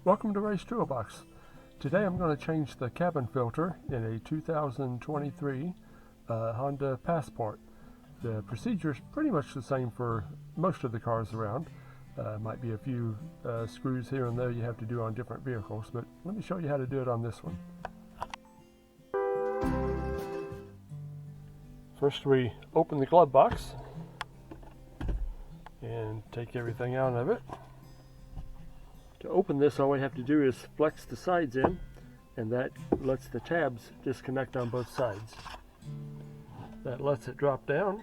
Welcome to Ray's Toolbox. Today I'm going to change the cabin filter in a 2023 Honda Passport. The procedure is pretty much the same for most of the cars around. Might be a few screws here and there you have to do on different vehicles, but let me show you how to do it on this one. First we open the glove box and take everything out of it. To open this, all we have to do is flex the sides in, and that lets the tabs disconnect on both sides. That lets it drop down.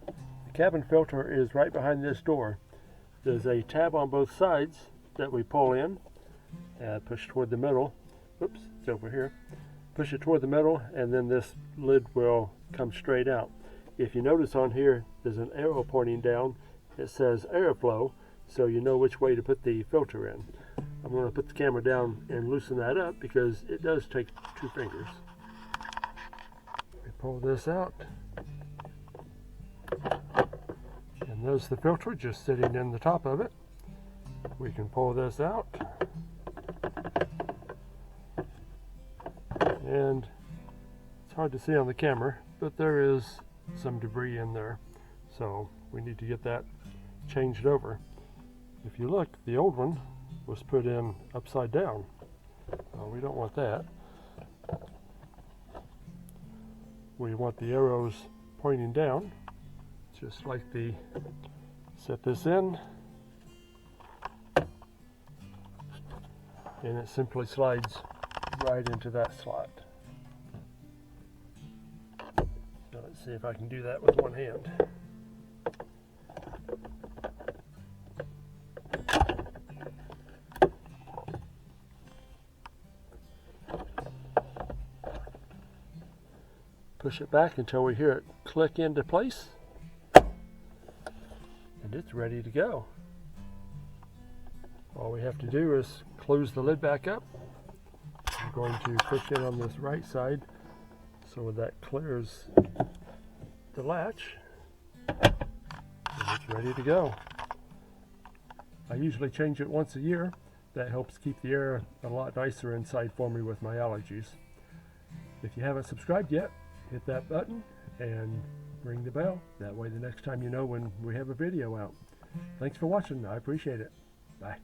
The cabin filter is right behind this door. There's a tab on both sides that we pull in, push toward the middle. Oops, it's over here. Push it toward the middle, and then this lid will come straight out. If you notice on here, there's an arrow pointing down. It says airflow, so you know which way to put the filter in. I'm going to put the camera down and loosen that up because it does take 2 fingers. We pull this out, and there's the filter just sitting in the top of it. We can pull this out, and it's hard to see on the camera, but there is some debris in there, so we need to get that changed over. If you look, the old one was put in upside down. We don't want that. We want the arrows pointing down, just like the, set this in, and it simply slides right into that slot. So let's see if I can do that with one hand. Push it back until we hear it click into place, and it's ready to go. All we have to do is close the lid back up. I'm going to push it on this right side so that clears the latch, and it's ready to go. I usually change it once a year. That helps keep the air a lot nicer inside for me with my allergies. If you haven't subscribed yet, hit that button and ring the bell. That way the next time you know when we have a video out. Thanks for watching. I appreciate it. Bye.